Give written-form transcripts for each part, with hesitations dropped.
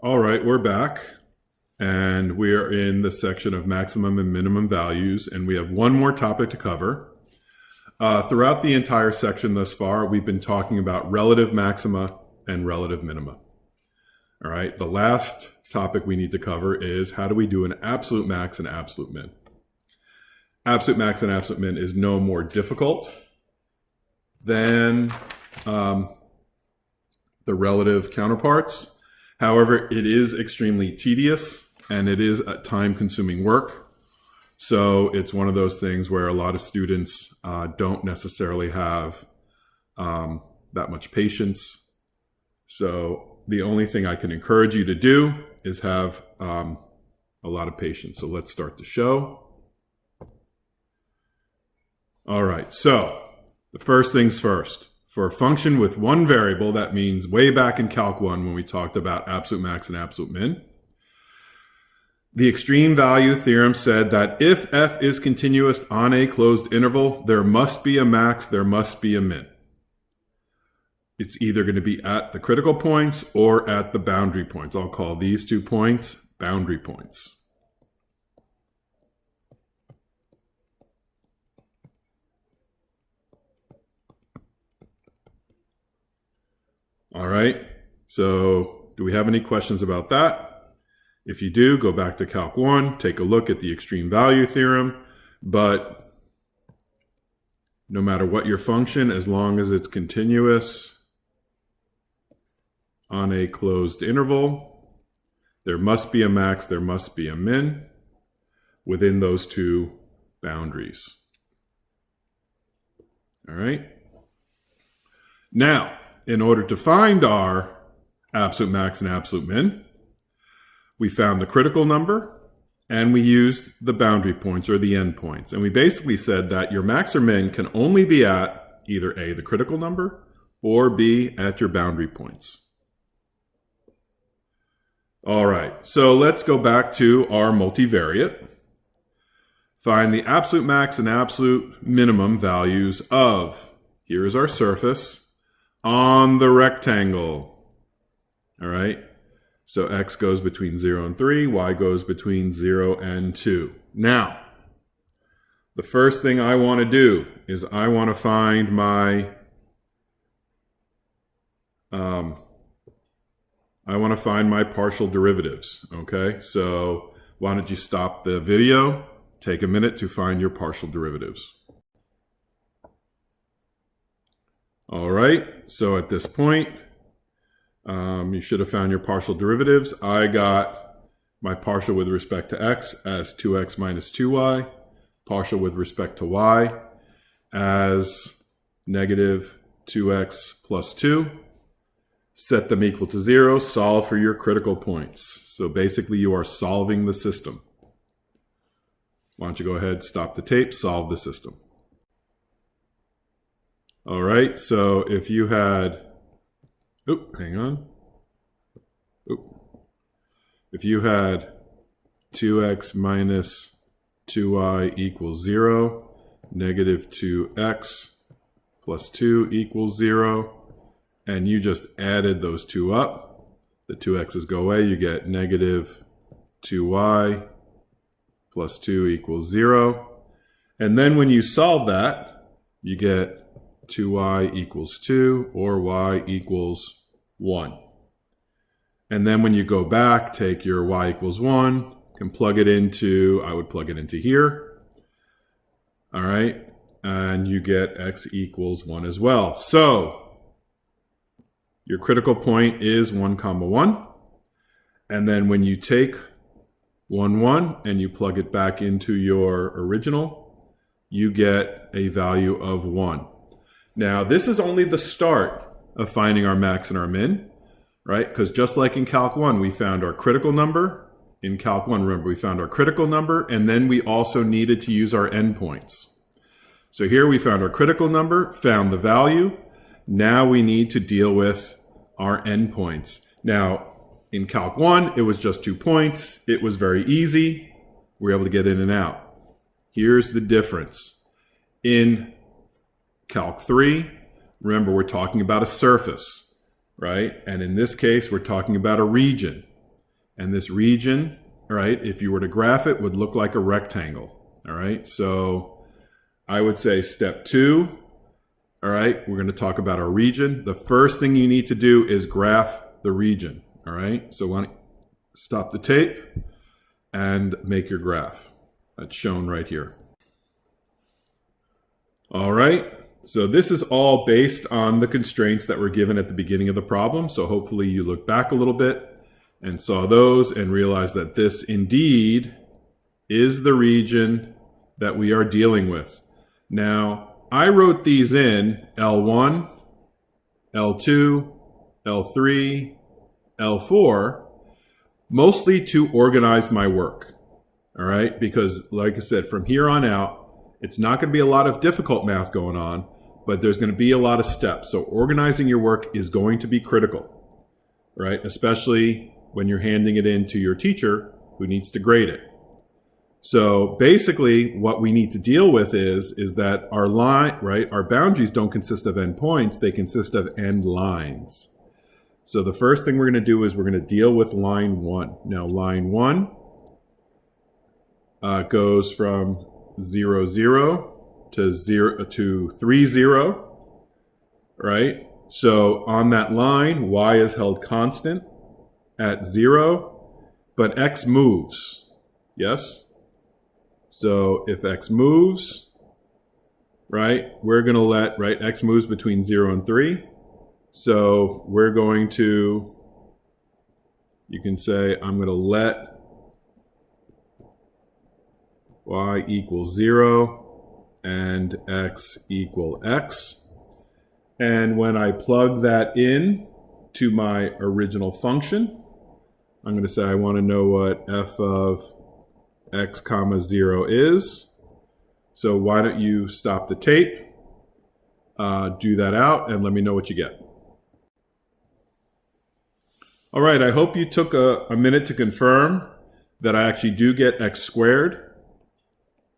All right, we're back, and we are in the section of maximum and minimum values, and we have one more topic to cover. Throughout the entire section thus far, we've been talking about relative maxima and relative minima. All right, the last topic we need to cover is how do we do an absolute max and absolute min. Absolute max and absolute min is no more difficult than the relative counterparts. However, it is extremely tedious and it is a time-consuming work. So it's one of those things where a lot of students don't necessarily have that much patience. So the only thing I can encourage you to do is have a lot of patience. So let's start the show. All right, so the first things first. For a function with one variable, that means way back in Calc 1 when we talked about absolute max and absolute min, the extreme value theorem said that if f is continuous on a closed interval, there must be a max, there must be a min. It's either going to be at the critical points or at the boundary points. I'll call these 2 points boundary points. All right, so do we have any questions about that? If you do, go back to Calc 1, take a look at the extreme value theorem, but no matter what your function, as long as it's continuous on a closed interval, there must be a max, there must be a min within those 2 boundaries. All right. Now, in order to find our absolute max and absolute min, we found the critical number and we used the boundary points or the endpoints. And we basically said that your max or min can only be at either A, the critical number, or B, at your boundary points. All right, so let's go back to our multivariate. Find the absolute max and absolute minimum values of, here is our surface, on the rectangle. All right, so x goes between 0 and 3, y goes between 0 and 2. Now, the first thing I want to do is I want to find my partial derivatives. Okay, so why don't you stop the video, take a minute to find your partial derivatives. All right, so at this point, you should have found your partial derivatives. I got my partial with respect to x as 2x minus 2y, partial with respect to y as negative 2x plus 2. Set them equal to 0, solve for your critical points. So basically you are solving the system. Why don't you go ahead, stop the tape, solve the system. All right, so if you had, hang on. If you had 2x minus 2y equals 0, negative 2x plus 2 equals 0, and you just added those 2 up, the 2x's go away, you get negative 2y plus 2 equals 0. And then when you solve that, you get 2y equals 2 or y equals 1. And then when you go back, take your y equals 1, can plug it into, I would plug it into here. All right, and you get x equals 1 as well. So your critical point is 1, 1. And then when you take 1, 1 and you plug it back into your original, you get a value of 1. Now, this is only the start of finding our max and our min, right? Because just like in Calc 1, we found our critical number. In Calc 1, remember, we found our critical number, and then we also needed to use our endpoints. So here we found our critical number, found the value. Now we need to deal with our endpoints. Now, in Calc 1, it was just 2 points. It was very easy. We were able to get in and out. Here's the difference. In Calc 3, remember, we're talking about a surface, right? And in this case, we're talking about a region. And this region, all right, if you were to graph it, would look like a rectangle. All right, so I would say step 2, all right, we're going to talk about our region. The first thing you need to do is graph the region. All right, so why don't you stop the tape and make your graph. That's shown right here. All right, so this is all based on the constraints that were given at the beginning of the problem. So hopefully you look back a little bit and saw those and realized that this indeed is the region that we are dealing with. Now, I wrote these in L1, L2, L3, L4, mostly to organize my work. All right, because like I said, from here on out, it's not going to be a lot of difficult math going on, but there's going to be a lot of steps. So organizing your work is going to be critical, right? Especially when you're handing it in to your teacher who needs to grade it. So basically what we need to deal with is that our line, right, our boundaries don't consist of endpoints, they consist of end lines. So the first thing we're going to do is we're going to deal with line 1. Now line 1 goes from 0, 0 to 0 to 3, 0, right? So on that line, y is held constant at 0, but x moves, yes? So if x moves, right, we're going to let, right, x moves between 0 and 3. So we're going to, you can say, I'm going to let y equals 0 and x equal x. And when I plug that in to my original function, I'm going to say I want to know what f of x comma 0 is. So why don't you stop the tape, do that out, and let me know what you get. All right, I hope you took a minute to confirm that I actually do get x squared,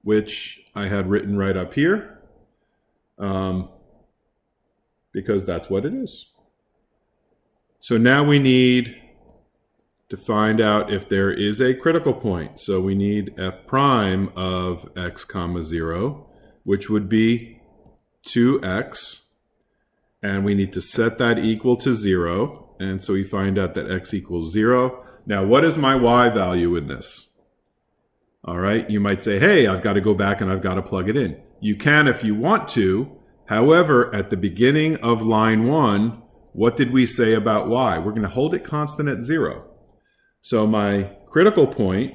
which I had written right up here, because that's what it is. So now we need to find out if there is a critical point. So we need f prime of x comma 0, which would be 2x, and we need to set that equal to 0, and so we find out that x equals 0. Now what is my y value in this? All right, you might say, hey, I've got to go back and I've got to plug it in. You can if you want to. However, at the beginning of line 1, what did we say about y? We're going to hold it constant at 0. So my critical point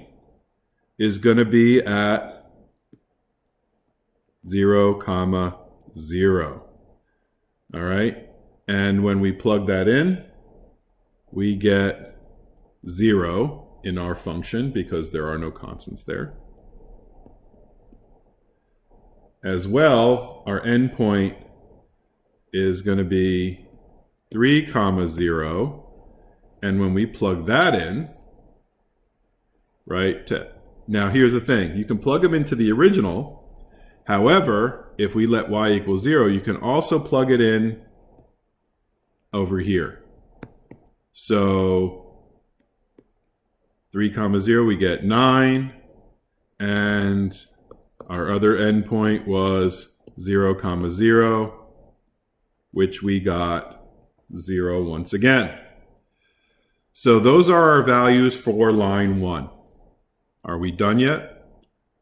is going to be at 0, comma 0. All right, and when we plug that in, we get 0 in our function because there are no constants there. As well, our endpoint is going to be 3, comma 0. And when we plug that in, right, now here's the thing. You can plug them into the original. However, if we let y equal 0, you can also plug it in over here. So 3, comma 0, we get 9, and our other endpoint was 0, comma 0, which we got 0 once again. So those are our values for line 1. Are we done yet?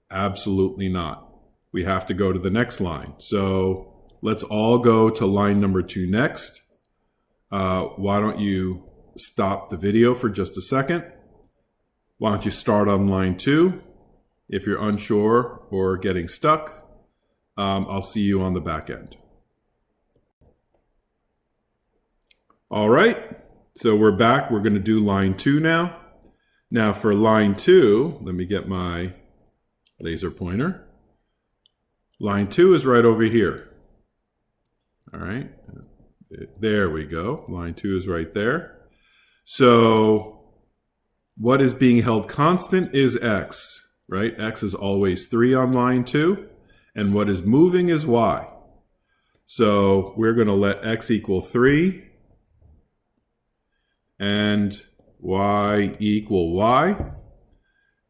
Absolutely not. We have to go to the next line. So let's all go to line number 2 next. Why don't you stop the video for just a second? Why don't you start on line 2? If you're unsure or getting stuck, I'll see you on the back end. All right, so we're back. We're going to do line 2 now. Now for line 2, let me get my laser pointer. Line 2 is right over here. All right, there we go. Line 2 is right there. So what is being held constant is x, right? X is always 3 on line 2, and what is moving is y. So we're going to let x equal 3, and y equal y.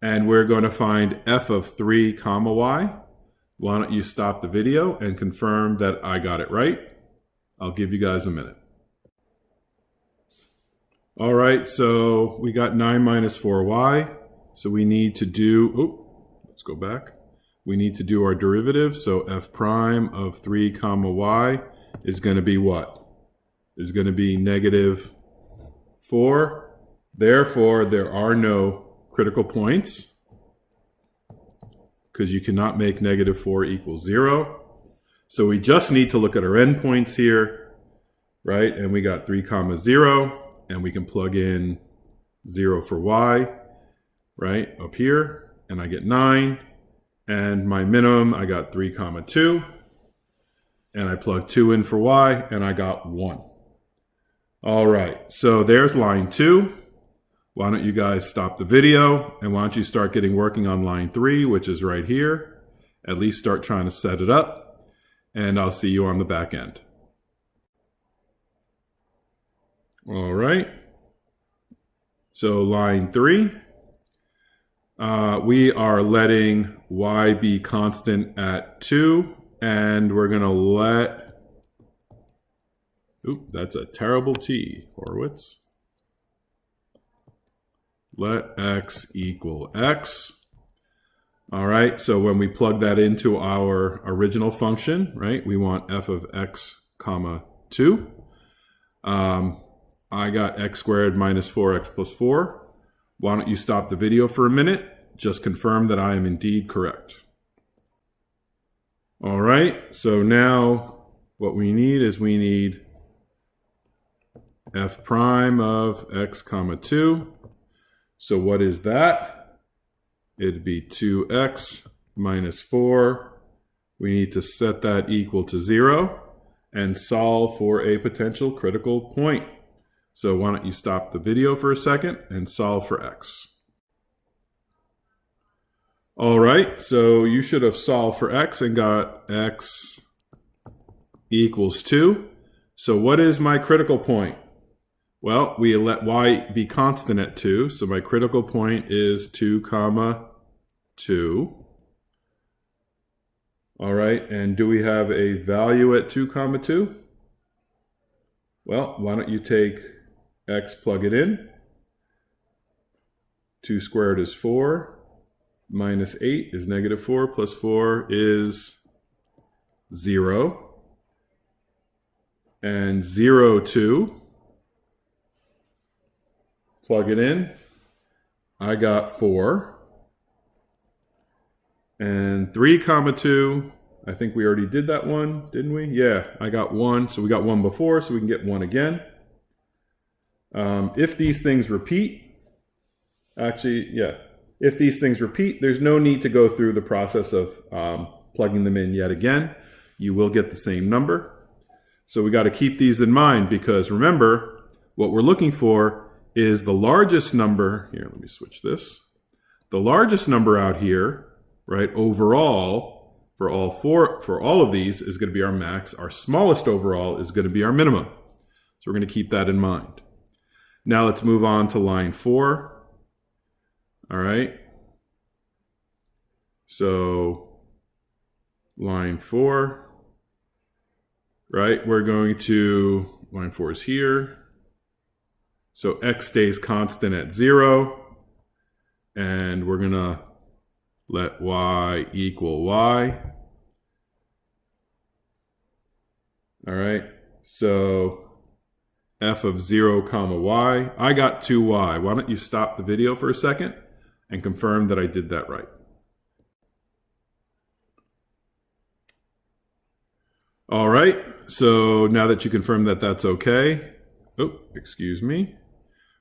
And we're going to find f of 3 comma y. Why don't you stop the video and confirm that I got it right? I'll give you guys a minute. All right, so we got 9 minus 4y. So we need to do, let's go back. We need to do our derivative. So f prime of 3 comma y is going to be what? Is going to be negative 4. Therefore, there are no critical points because you cannot make negative 4 equal 0. So we just need to look at our endpoints here, right? And we got 3 comma 0. And we can plug in 0 for y, right, up here. And I get 9. And my minimum, I got 3 comma 2. And I plug 2 in for y, and I got 1. All right, so there's line 2. Why don't you guys stop the video, and why don't you start getting working on line 3, which is right here. At least start trying to set it up, and I'll see you on the back end. All right, so line 3, we are letting y be constant at 2, and we're going to let, that's a terrible T, Horowitz. Let x equal x. All right, so when we plug that into our original function, right, we want f of x comma 2. I got x squared minus 4x plus 4. Why don't you stop the video for a minute? Just confirm that I am indeed correct. All right, so now what we need is we need f prime of x comma 2. So what is that? It'd be 2x minus 4. We need to set that equal to 0 and solve for a potential critical point. So why don't you stop the video for a second and solve for x. All right, so you should have solved for x and got x equals 2. So what is my critical point? Well, we let y be constant at 2, so my critical point is 2 comma 2. All right, and do we have a value at 2 comma 2? Well, why don't you take x, plug it in. 2 squared is 4, minus 8 is negative 4, plus 4 is 0. And 0, 2. Plug it in. I got 4. And 3 comma 2. I think we already did that one, didn't we? Yeah, I got 1. So we got 1 before, so we can get 1 again. If these things repeat, if these things repeat, there's no need to go through the process of plugging them in yet again. You will get the same number. So we got to keep these in mind because remember, what we're looking for is the largest number. Here, let me switch this. The largest number out here, right, overall, for all of these is going to be our max. Our smallest overall is going to be our minimum. So we're going to keep that in mind. Now let's move on to line 4. All right. So line 4, right? We're going to, line 4 is here. So x stays constant at 0. And we're going to let y equal y. All right. So f of 0 comma y. I got 2y. Why don't you stop the video for a second and confirm that I did that right. All right, so now that you confirm that that's okay, excuse me,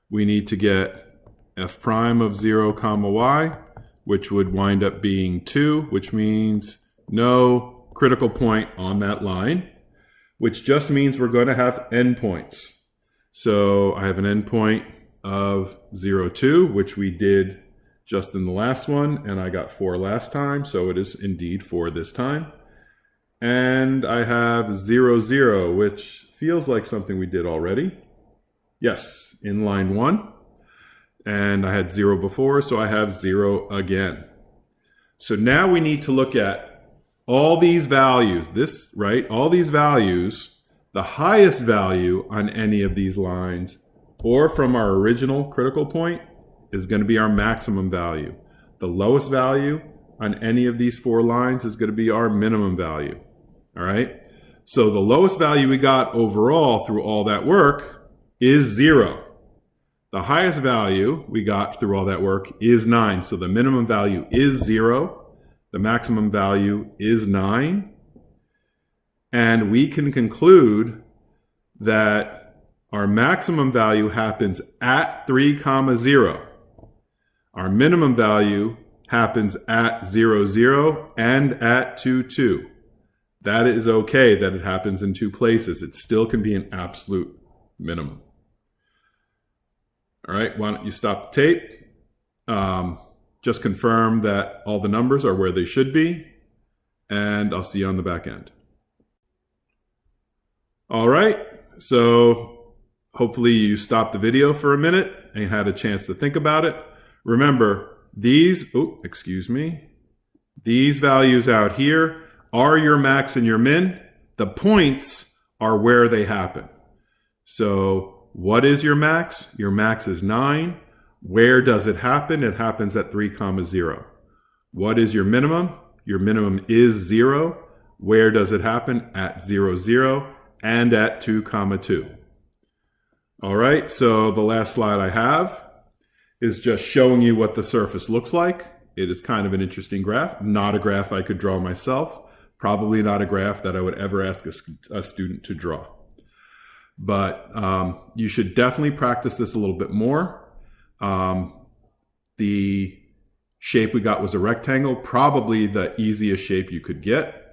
we need to get f prime of 0 comma y, which would wind up being 2, which means no critical point on that line, which just means we're going to have endpoints. So I have an endpoint of 0, 2, which we did just in the last one, and I got 4 last time, so it is indeed 4 this time. And I have 0, 0, which feels like something we did already. Yes, in line 1. and I had 0 before, so I have 0 again. So now we need to look at all these values, all these values, the highest value on any of these lines, or from our original critical point, is going to be our maximum value. The lowest value on any of these 4 lines is going to be our minimum value. All right? So the lowest value we got overall through all that work is 0. The highest value we got through all that work is 9. So the minimum value is 0. The maximum value is 9. And we can conclude that our maximum value happens at 3, 0. Our minimum value happens at 0, 0 and at 2, 2. That is okay that it happens in 2 places. It still can be an absolute minimum. All right, why don't you stop the tape? Just confirm that all the numbers are where they should be, and I'll see you on the back end. All right, so hopefully you stopped the video for a minute and had a chance to think about it. Remember, these values out here are your max and your min. The points are where they happen. So what is your max? Your max is 9. Where does it happen? It happens at 3, 0. What is your minimum? Your minimum is 0. Where does it happen? At 0, 0 and at 2, 2. All right, so the last slide I have is just showing you what the surface looks like. It is kind of an interesting graph, not a graph I could draw myself, probably not a graph that I would ever ask a student to draw. But you should definitely practice this a little bit more. The shape we got was a rectangle, probably the easiest shape you could get.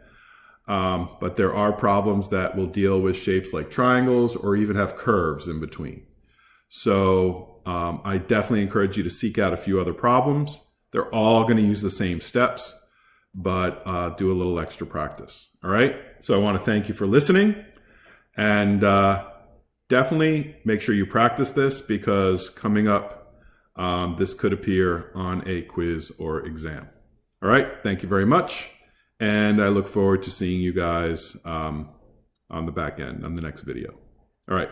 But there are problems that will deal with shapes like triangles or even have curves in between. So I definitely encourage you to seek out a few other problems. They're all going to use the same steps, but do a little extra practice. All right. So I want to thank you for listening, and definitely make sure you practice this, because coming up, this could appear on a quiz or exam. All right. Thank you very much. And I look forward to seeing you guys on the back end on the next video. All right.